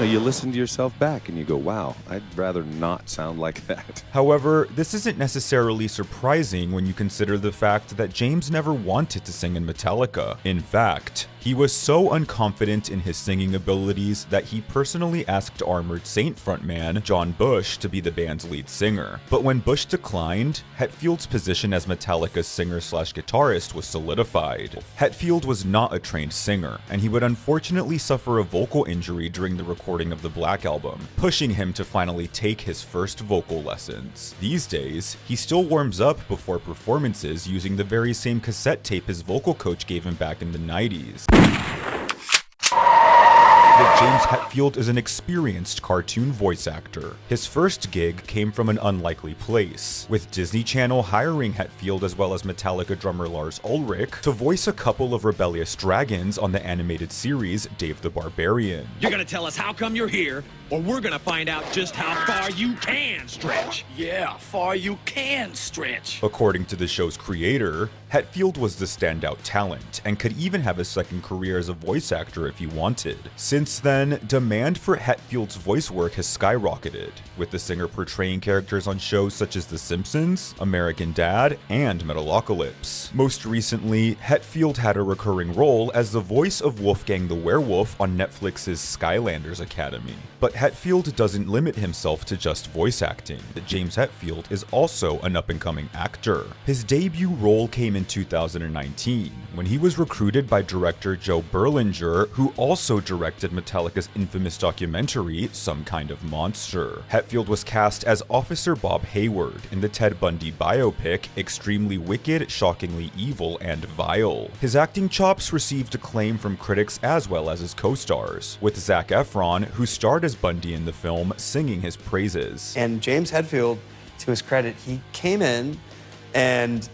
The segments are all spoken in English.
you listen to yourself back and you go, wow, I'd rather not sound like that. However, this isn't necessarily surprising when you consider the fact that James never wanted to sing in Metallica. In fact, he was so unconfident in his singing abilities that he personally asked Armored Saint frontman John Bush to be the band's lead singer. But when Bush declined, Hetfield's position as Metallica's singer/guitarist was solidified. Hetfield was not a trained singer, and he would unfortunately suffer a vocal injury during the recording of the Black Album, pushing him to finally take his first vocal lessons. These days, he still warms up before performances using the very same cassette tape his vocal coach gave him back in the 90s. That James Hetfield is an experienced cartoon voice actor. His first gig came from an unlikely place, with Disney Channel hiring Hetfield as well as Metallica drummer Lars Ulrich to voice a couple of rebellious dragons on the animated series Dave the Barbarian. You're gonna tell us how come you're here, or we're gonna find out just how far you can stretch. Yeah, far you can stretch. According to the show's creator, Hetfield was the standout talent, and could even have a second career as a voice actor if he wanted. Since then, demand for Hetfield's voice work has skyrocketed, with the singer portraying characters on shows such as The Simpsons, American Dad, and Metalocalypse. Most recently, Hetfield had a recurring role as the voice of Wolfgang the Werewolf on Netflix's Skylanders Academy. But Hetfield doesn't limit himself to just voice acting. James Hetfield is also an up-and-coming actor. His debut role came in 2019, when he was recruited by director Joe Berlinger, who also directed Metallica's infamous documentary, Some Kind of Monster. Hetfield was cast as Officer Bob Hayward in the Ted Bundy biopic, Extremely Wicked, Shockingly Evil, and Vile. His acting chops received acclaim from critics as well as his co-stars, with Zac Efron, who starred as Bundy in the film, singing his praises. And James Hetfield, to his credit, he came in and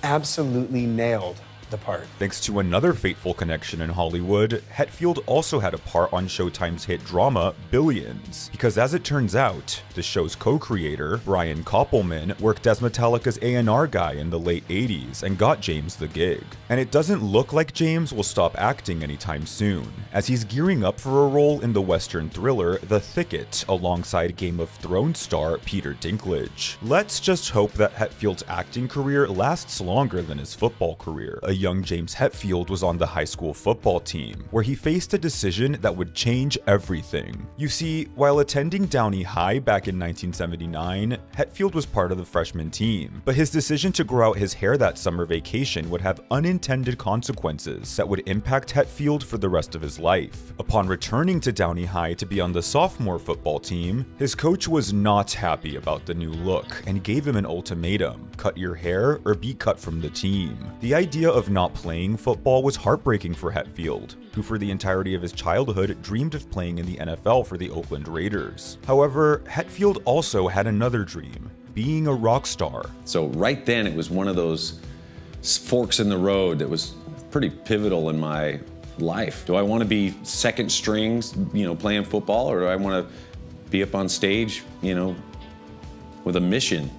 absolutely nailed the part. Thanks to another fateful connection in Hollywood, Hetfield also had a part on Showtime's hit drama Billions, because as it turns out, the show's co-creator, Brian Koppelman, worked as Metallica's A&R guy in the late 80s and got James the gig. And it doesn't look like James will stop acting anytime soon, as he's gearing up for a role in the Western thriller The Thicket alongside Game of Thrones star Peter Dinklage. Let's just hope that Hetfield's acting career lasts longer than his football career. A young James Hetfield was on the high school football team, where he faced a decision that would change everything. You see, while attending Downey High back in 1979, Hetfield was part of the freshman team, but his decision to grow out his hair that summer vacation would have unintended consequences that would impact Hetfield for the rest of his life. Upon returning to Downey High to be on the sophomore football team, his coach was not happy about the new look and gave him an ultimatum: cut your hair or be cut from the team. The idea of not playing football was heartbreaking for Hetfield, who for the entirety of his childhood dreamed of playing in the NFL for the Oakland Raiders. However, Hetfield also had another dream: being a rock star. So right then, it was one of those forks in the road that was pretty pivotal in my life. Do I want to be second strings, playing football, or do I want to be up on stage, with a mission?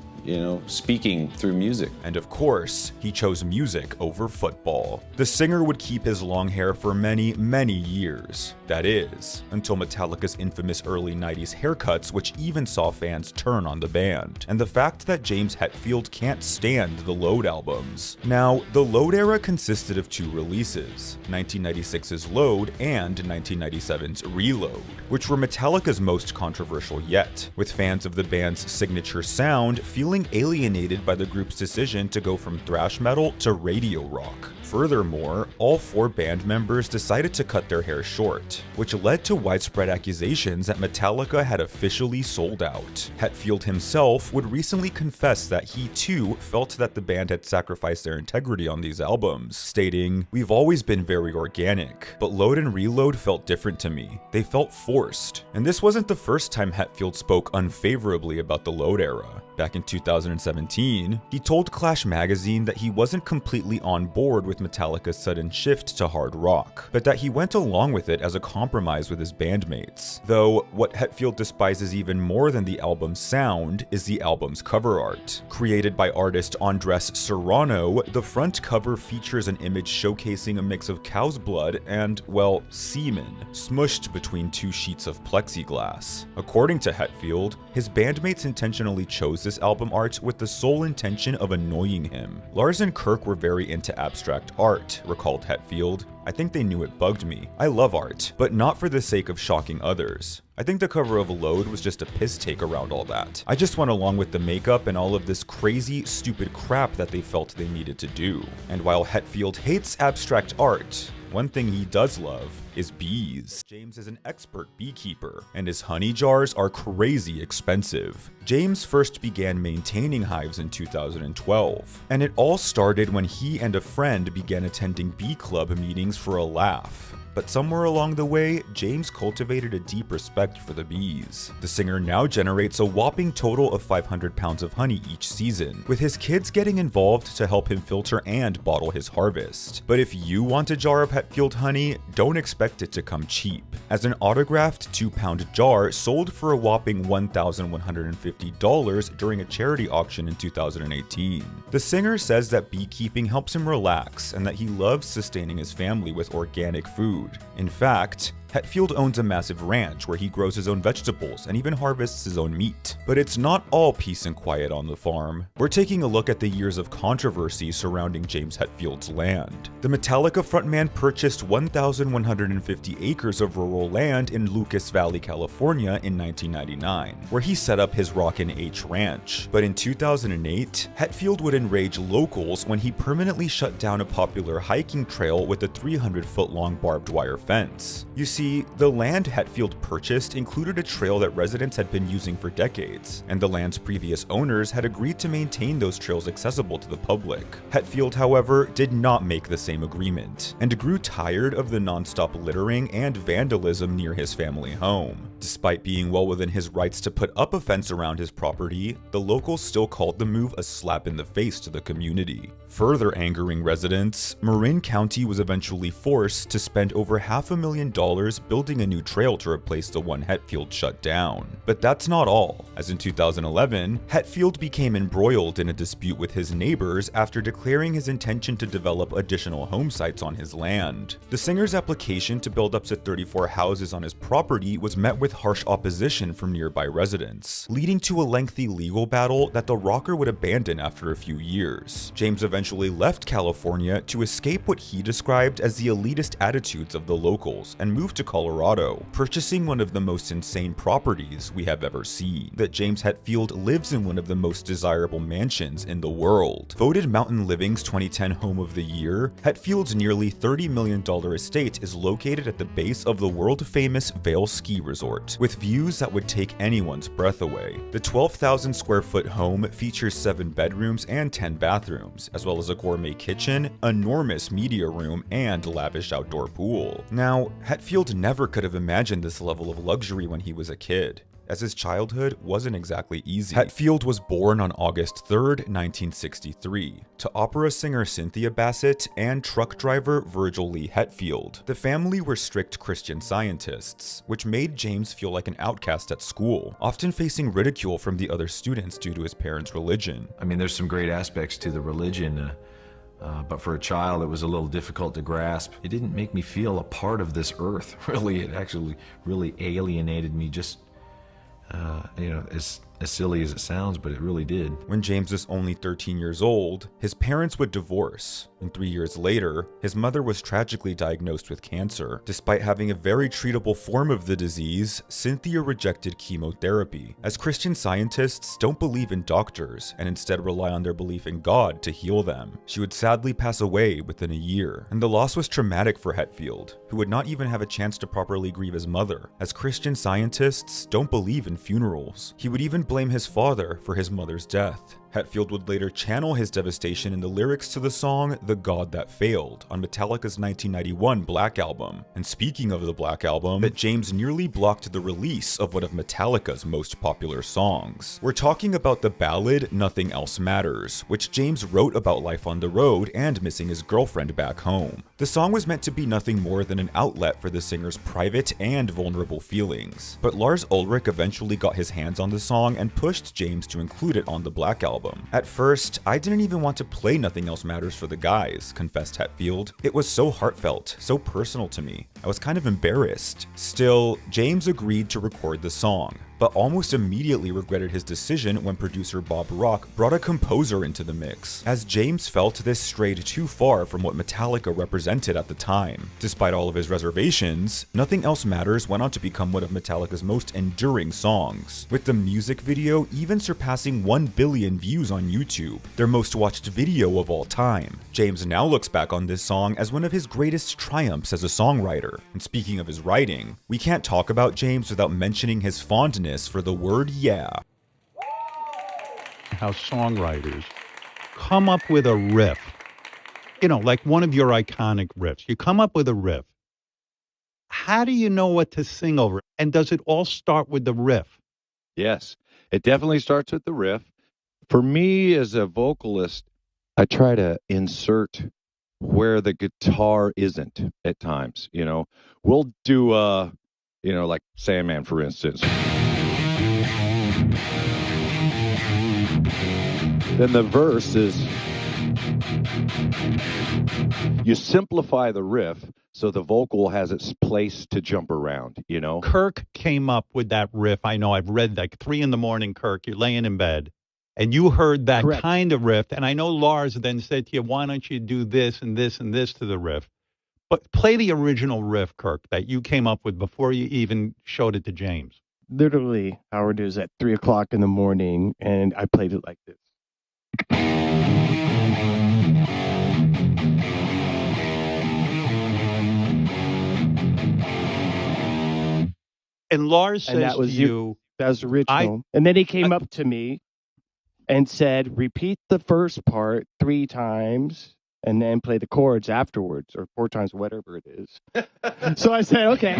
Speaking through music. And of course, he chose music over football. The singer would keep his long hair for many, many years. That is, until Metallica's infamous early 90s haircuts, which even saw fans turn on the band. And the fact that James Hetfield can't stand the Load albums. Now, the Load era consisted of two releases, 1996's Load and 1997's Reload, which were Metallica's most controversial yet, with fans of the band's signature sound feeling alienated by the group's decision to go from thrash metal to radio rock. Furthermore, all four band members decided to cut their hair short, which led to widespread accusations that Metallica had officially sold out. Hetfield himself would recently confess that he too felt that the band had sacrificed their integrity on these albums, stating, "We've always been very organic, but Load and Reload felt different to me. They felt forced." And this wasn't the first time Hetfield spoke unfavorably about the Load era. Back in 2017, he told Clash magazine that he wasn't completely on board with with Metallica's sudden shift to hard rock, but that he went along with it as a compromise with his bandmates. Though, what Hetfield despises even more than the album's sound is the album's cover art. Created by artist Andres Serrano, the front cover features an image showcasing a mix of cow's blood and, well, semen, smushed between two sheets of plexiglass. According to Hetfield, his bandmates intentionally chose this album art with the sole intention of annoying him. Lars and Kirk were very into abstract art, recalled Hetfield. I think they knew it bugged me. I love art, but not for the sake of shocking others. I think the cover of Load was just a piss take around all that. I just went along with the makeup and all of this crazy, stupid crap that they felt they needed to do. And while Hetfield hates abstract art, one thing he does love is bees. James is an expert beekeeper, and his honey jars are crazy expensive. James first began maintaining hives in 2012, and it all started when he and a friend began attending bee club meetings for a laugh. But somewhere along the way, James cultivated a deep respect for the bees. The singer now generates a whopping total of 500 pounds of honey each season, with his kids getting involved to help him filter and bottle his harvest. But if you want a jar of Hetfield honey, don't expect it to come cheap, as an autographed 2-pound jar sold for a whopping $1,150 during a charity auction in 2018. The singer says that beekeeping helps him relax and that he loves sustaining his family with organic food. In fact, Hetfield owns a massive ranch where he grows his own vegetables and even harvests his own meat. But it's not all peace and quiet on the farm. We're taking a look at the years of controversy surrounding James Hetfield's land. The Metallica frontman purchased 1,150 acres of rural land in Lucas Valley, California in 1999, where he set up his Rockin' H Ranch. But in 2008, Hetfield would enrage locals when he permanently shut down a popular hiking trail with a 300-foot-long barbed wire fence. You see, the land Hetfield purchased included a trail that residents had been using for decades, and the land's previous owners had agreed to maintain those trails accessible to the public. Hetfield, however, did not make the same agreement, and grew tired of the non-stop littering and vandalism near his family home. Despite being well within his rights to put up a fence around his property, the locals still called the move a slap in the face to the community. Further angering residents, Marin County was eventually forced to spend over $500,000 building a new trail to replace the one Hetfield shut down. But that's not all, as in 2011, Hetfield became embroiled in a dispute with his neighbors after declaring his intention to develop additional home sites on his land. The singer's application to build up to 34 houses on his property was met with harsh opposition from nearby residents, leading to a lengthy legal battle that the rocker would abandon after a few years. James eventually left California to escape what he described as the elitist attitudes of the locals and moved to Colorado, purchasing one of the most insane properties we have ever seen. That James Hetfield lives in one of the most desirable mansions in the world. Voted Mountain Living's 2010 Home of the Year, Hetfield's nearly $30 million estate is located at the base of the world-famous Vail Ski Resort, with views that would take anyone's breath away. The 12,000 square foot home features 7 bedrooms and 10 bathrooms, as well as a gourmet kitchen, enormous media room, and lavish outdoor pool. Now, Hetfield never could have imagined this level of luxury when he was a kid, as his childhood wasn't exactly easy. Hetfield was born on August 3rd, 1963, to opera singer Cynthia Bassett and truck driver Virgil Lee Hetfield. The family were strict Christian Scientists, which made James feel like an outcast at school, often facing ridicule from the other students due to his parents' religion. I mean, there's some great aspects to the religion, but for a child, it was a little difficult to grasp. It didn't make me feel a part of this earth, really. It actually really alienated me, just as silly as it sounds, but it really did. When James was only 13 years old, his parents would divorce, and 3 years later, his mother was tragically diagnosed with cancer. Despite having a very treatable form of the disease, Cynthia rejected chemotherapy, as Christian Scientists don't believe in doctors and instead rely on their belief in God to heal them. She would sadly pass away within a year, and the loss was traumatic for Hetfield, who would not even have a chance to properly grieve his mother, as Christian Scientists don't believe in funerals. He would even blame his father for his mother's death. Hetfield would later channel his devastation in the lyrics to the song The God That Failed on Metallica's 1991 Black Album. And speaking of the Black Album, that James nearly blocked the release of one of Metallica's most popular songs. We're talking about the ballad Nothing Else Matters, which James wrote about life on the road and missing his girlfriend back home. The song was meant to be nothing more than an outlet for the singer's private and vulnerable feelings. But Lars Ulrich eventually got his hands on the song and pushed James to include it on the Black Album. At first, I didn't even want to play Nothing Else Matters for the guys, confessed Hetfield. It was so heartfelt, so personal to me. I was kind of embarrassed. Still, James agreed to record the song, but almost immediately regretted his decision when producer Bob Rock brought a composer into the mix, as James felt this strayed too far from what Metallica represented at the time. Despite all of his reservations, Nothing Else Matters went on to become one of Metallica's most enduring songs, with the music video even surpassing 1 billion views on YouTube, their most watched video of all time. James now looks back on this song as one of his greatest triumphs as a songwriter. And speaking of his writing, we can't talk about James without mentioning his fondness for the word yeah. How songwriters come up with a riff, like one of your iconic riffs. You come up with a riff. How do you know what to sing over? And does it all start with the riff? Yes, it definitely starts with the riff. For me as a vocalist, I try to insert where the guitar isn't at times. We'll do like Sandman, for instance. Then the verse is, you simplify the riff so the vocal has its place to jump around, Kirk came up with that riff. I know I've read like 3 a.m, Kirk, you're laying in bed and you heard that Correct. kind of riff. And I know Lars then said to you, why don't you do this and this and this to the riff? But play the original riff, Kirk, that you came up with before you even showed it to James. Literally, Howard, it was at 3:00 in the morning, and I played it like this. And Lars says And that was to you, that was original. And then he came up to me and said, repeat the first part 3 times and then play the chords afterwards, or 4 times, whatever it is. So I said, okay.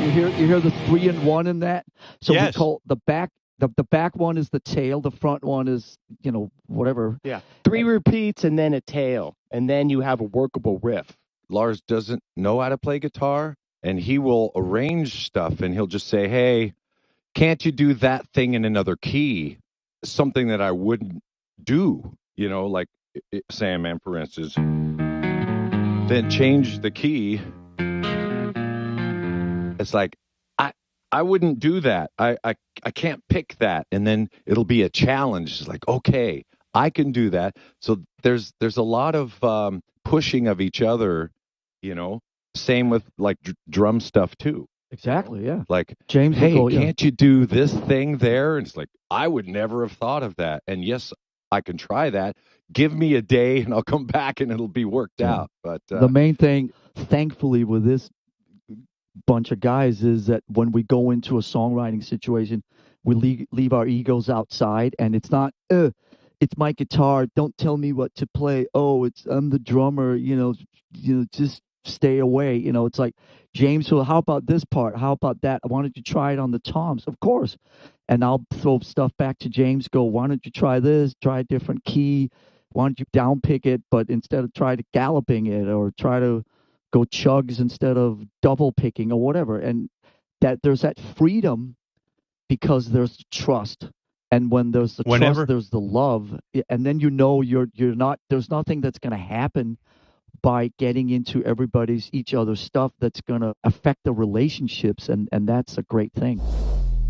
You hear the 3 and 1 in that? So yes. We call the back. The back one is the tail. The front one is, whatever. Yeah. 3 repeats and then a tail. And then you have a workable riff. Lars doesn't know how to play guitar, and he will arrange stuff, and he'll just say, hey, can't you do that thing in another key? Something that I wouldn't do, like Sandman, for instance. Then change the key. It's like, I wouldn't do that. I can't pick that. And then it'll be a challenge. It's like, okay, I can do that. So there's a lot of pushing of each other, same with like drum stuff too. Exactly, yeah. Like, James, hey, can't you do this thing there? And it's like, I would never have thought of that. And yes, I can try that. Give me a day and I'll come back and it'll be worked out. But the main thing, thankfully, with this bunch of guys is that when we go into a songwriting situation, we leave our egos outside, and it's not, it's my guitar, don't tell me what to play. Oh, I'm the drummer, just stay away. It's like, James, well, how about this part? How about that? Why don't you try it on the toms? Of course. And I'll throw stuff back to James, go, why don't you try this? Try a different key. Why don't you down pick it, but instead of try to galloping it, or try to go chugs instead of double picking or whatever. And that there's that freedom because there's trust. And when there's the trust, there's the love. And then you're not, there's nothing that's going to happen by getting into each other's stuff that's going to affect the relationships. And that's a great thing.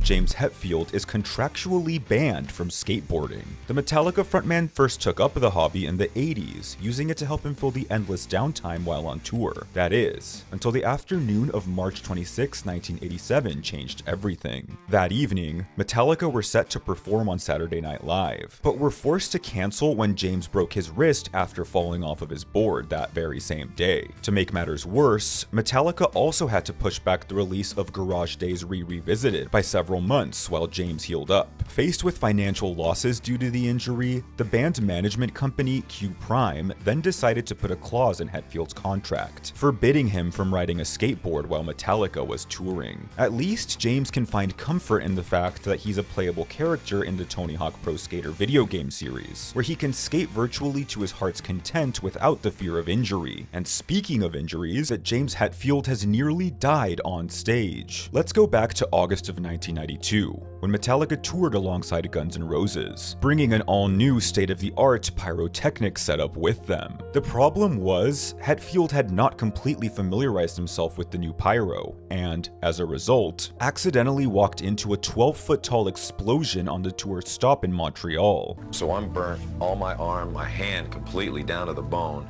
James Hetfield is contractually banned from skateboarding. The Metallica frontman first took up the hobby in the 80s, using it to help him fill the endless downtime while on tour. That is, until the afternoon of March 26, 1987 changed everything. That evening, Metallica were set to perform on Saturday Night Live, but were forced to cancel when James broke his wrist after falling off of his board that very same day. To make matters worse, Metallica also had to push back the release of Garage Days Revisited by several months while James healed up. Faced with financial losses due to the injury, the band's management company, Q Prime, then decided to put a clause in Hetfield's contract, forbidding him from riding a skateboard while Metallica was touring. At least James can find comfort in the fact that he's a playable character in the Tony Hawk Pro Skater video game series, where he can skate virtually to his heart's content without the fear of injury. And speaking of injuries, James Hetfield has nearly died on stage. Let's go back to August of 1992, when Metallica toured alongside Guns N' Roses, bringing an all-new state-of-the-art pyrotechnic setup with them. The problem was, Hetfield had not completely familiarized himself with the new pyro, and, as a result, accidentally walked into a 12-foot-tall explosion on the tour's stop in Montreal. So I'm burnt, all my arm, my hand completely down to the bone,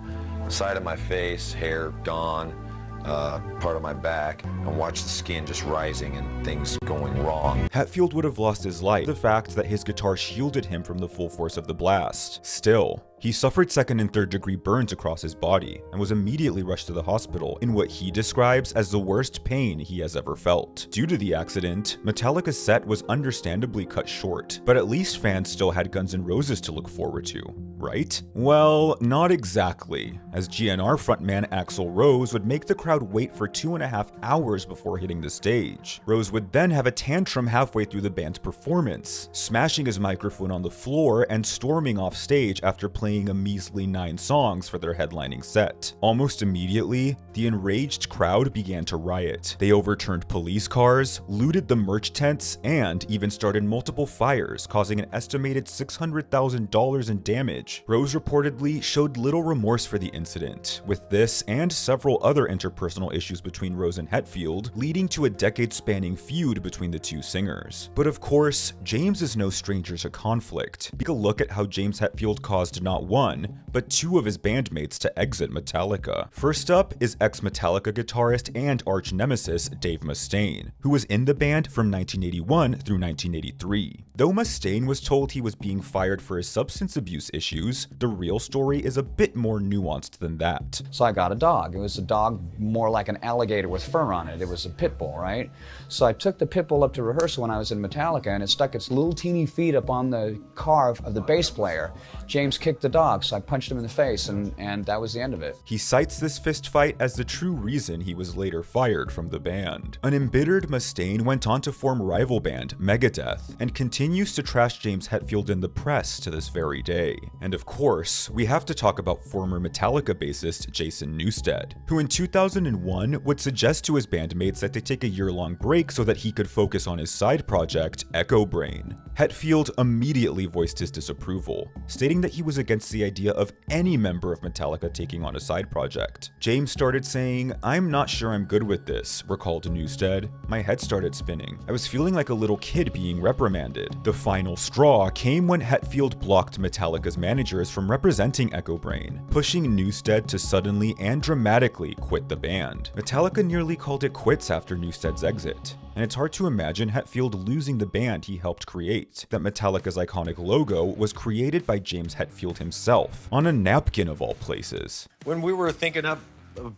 side of my face, hair gone, part of my back, and watch the skin just rising and things going wrong. Hetfield would have lost his life, the fact that his guitar shielded him from the full force of the blast. Still, he suffered second and third degree burns across his body and was immediately rushed to the hospital in what he describes as the worst pain he has ever felt. Due to the accident, Metallica's set was understandably cut short, but at least fans still had Guns N' Roses to look forward to, right? Well, not exactly, as GNR frontman Axl Rose would make the crowd wait for 2.5 hours before hitting the stage. Rose would then have a tantrum halfway through the band's performance, smashing his microphone on the floor and storming off stage after playing a measly 9 songs for their headlining set. Almost immediately, the enraged crowd began to riot. They overturned police cars, looted the merch tents, and even started multiple fires, causing an estimated $600,000 in damage. Rose reportedly showed little remorse for the incident, with this and several other interpersonal issues between Rose and Hetfield leading to a decade-spanning feud between the two singers. But of course, James is no stranger to conflict. Take a look at how James Hetfield caused not one, but 2 of his bandmates to exit Metallica. First up is ex-Metallica guitarist and arch nemesis Dave Mustaine, who was in the band from 1981 through 1983. Though Mustaine was told he was being fired for his substance abuse issues, the real story is a bit more nuanced than that. So I got a dog. It was a dog more like an alligator with fur on it. It was a pit bull, right? So I took the pit bull up to rehearsal when I was in Metallica, and it stuck its little teeny feet up on the carve of the bass player. James kicked the dog, so I punched him in the face, and that was the end of it. He cites this fist fight as the true reason he was later fired from the band. An embittered Mustaine went on to form rival band Megadeth, and continues to trash James Hetfield in the press to this very day. And of course, we have to talk about former Metallica bassist Jason Newsted, who in 2001 would suggest to his bandmates that they take a year-long break so that he could focus on his side project, Echo Brain. Hetfield immediately voiced his disapproval, stating that he was against the idea of any member of Metallica taking on a side project. James started saying, "I'm not sure I'm good with this," recalled Newsted. "My head started spinning. I was feeling like a little kid being reprimanded." The final straw came when Hetfield blocked Metallica's managers from representing Echo Brain, pushing Newsted to suddenly and dramatically quit the band. Metallica nearly called it quits after Newsted's exit, and it's hard to imagine Hetfield losing the band he helped create. That Metallica's iconic logo was created by James Hetfield himself, on a napkin of all places. When we were thinking of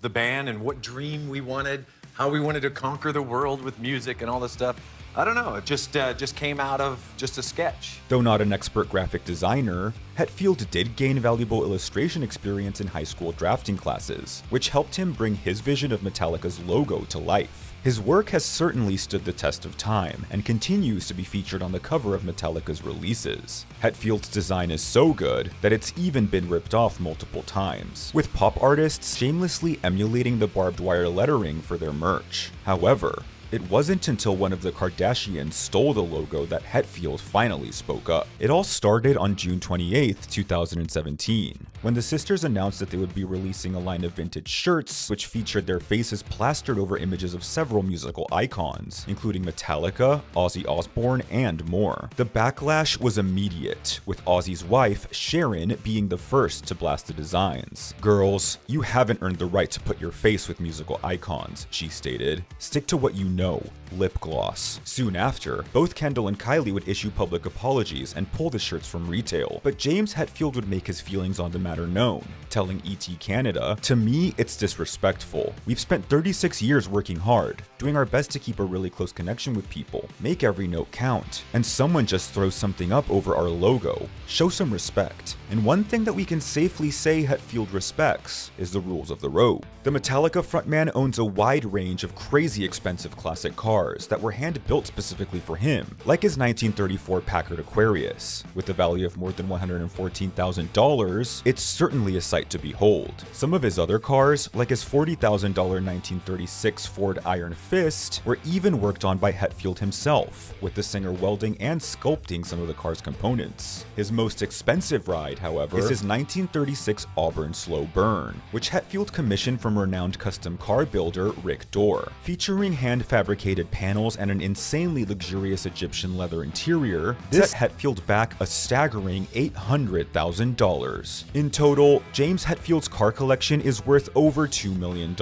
the band and what dream we wanted, how we wanted to conquer the world with music and all this stuff, I don't know, it just came out of just a sketch. Though not an expert graphic designer, Hetfield did gain valuable illustration experience in high school drafting classes, which helped him bring his vision of Metallica's logo to life. His work has certainly stood the test of time and continues to be featured on the cover of Metallica's releases. Hetfield's design is so good that it's even been ripped off multiple times, with pop artists shamelessly emulating the barbed wire lettering for their merch. However, It wasn't until one of the Kardashians stole the logo that Hetfield finally spoke up. It all started on June 28, 2017, when the sisters announced that they would be releasing a line of vintage shirts which featured their faces plastered over images of several musical icons, including Metallica, Ozzy Osbourne, and more. The backlash was immediate, with Ozzy's wife, Sharon, being the first to blast the designs. "Girls, you haven't earned the right to put your face with musical icons," she stated. "Stick to what you know, lip gloss." Soon after, both Kendall and Kylie would issue public apologies and pull the shirts from retail, but James Hetfield would make his feelings on the matter known, telling ET Canada, "To me, it's disrespectful. We've spent 36 years working hard, doing our best to keep a really close connection with people, make every note count, and someone just throws something up over our logo. Show some respect." And one thing that we can safely say Hetfield respects is the rules of the road. The Metallica frontman owns a wide range of crazy expensive classic cars that were hand-built specifically for him, like his 1934 Packard Aquarius. With a value of more than $114,000, it's certainly a sight to behold. Some of his other cars, like his $40,000 1936 Ford Iron Fist, were even worked on by Hetfield himself, with the singer welding and sculpting some of the car's components. His most expensive ride, however, is his 1936 Auburn Slow Burn, which Hetfield commissioned from renowned custom car builder Rick Dorr. Featuring hand-fabricated panels and an insanely luxurious Egyptian leather interior, this set Hetfield back a staggering $800,000. In total, James Hetfield's car collection is worth over $2 million.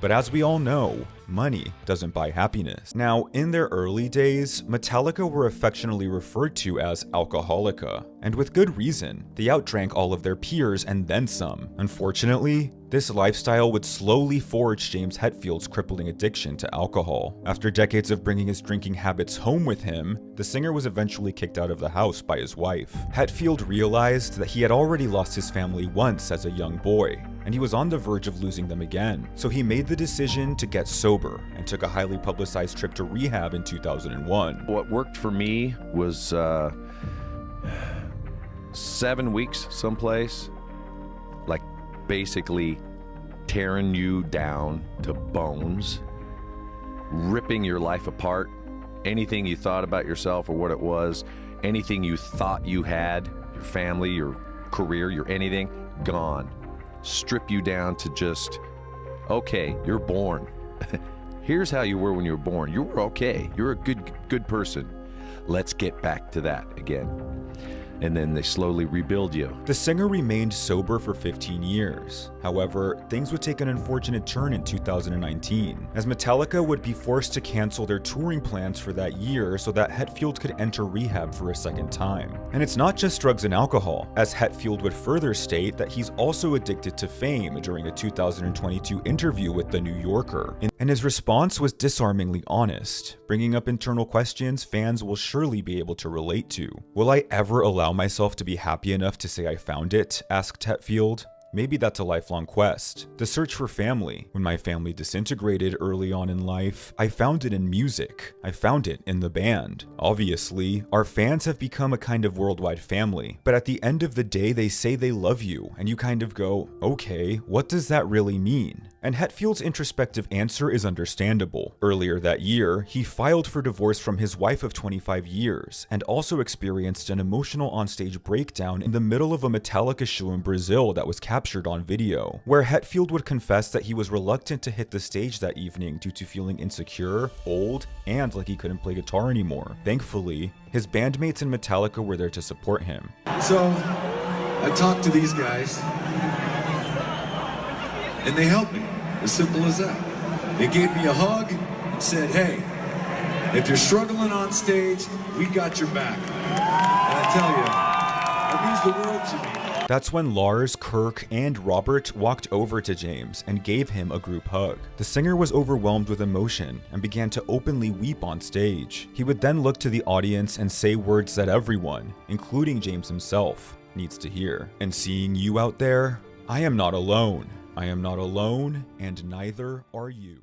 But as we all know, money doesn't buy happiness. Now, in their early days, Metallica were affectionately referred to as Alcoholica, and with good reason. They outdrank all of their peers and then some. Unfortunately, this lifestyle would slowly forge James Hetfield's crippling addiction to alcohol. After decades of bringing his drinking habits home with him, the singer was eventually kicked out of the house by his wife. Hetfield realized that he had already lost his family once as a young boy, and he was on the verge of losing them again. So he made the decision to get sober and took a highly publicized trip to rehab in 2001. What worked for me was 7 weeks someplace, like basically tearing you down to bones, ripping your life apart, anything you thought about yourself or what it was, anything you thought you had, your family, your career, your anything, gone. Strip you down to just, okay, you're born. Here's how you were when you were born. You were okay. You're a good person. Let's get back to that again. And then they slowly rebuild you. The singer remained sober for 15 years. However, things would take an unfortunate turn in 2019, as Metallica would be forced to cancel their touring plans for that year so that Hetfield could enter rehab for a second time. And it's not just drugs and alcohol, as Hetfield would further state that he's also addicted to fame during a 2022 interview with The New Yorker. And his response was disarmingly honest, bringing up internal questions fans will surely be able to relate to. "Will I ever allow myself to be happy enough to say I found it?" asked Hetfield. Maybe that's a lifelong quest. The search for family. When my family disintegrated early on in life, I found it in music. I found it in the band. Obviously, our fans have become a kind of worldwide family, but at the end of the day, they say they love you, and you kind of go, okay, what does that really mean? And Hetfield's introspective answer is understandable. Earlier that year, he filed for divorce from his wife of 25 years, and also experienced an emotional onstage breakdown in the middle of a Metallica show in Brazil that was captured on video, where Hetfield would confess that he was reluctant to hit the stage that evening due to feeling insecure, old, and like he couldn't play guitar anymore. Thankfully, his bandmates in Metallica were there to support him. So, I talked to these guys, and they helped me. As simple as that. They gave me a hug and said, hey, if you're struggling on stage, we got your back. And I tell you, that means the world to me. That's when Lars, Kirk, and Robert walked over to James and gave him a group hug. The singer was overwhelmed with emotion and began to openly weep on stage. He would then look to the audience and say words that everyone, including James himself, needs to hear. And seeing you out there, I am not alone. I am not alone, and neither are you.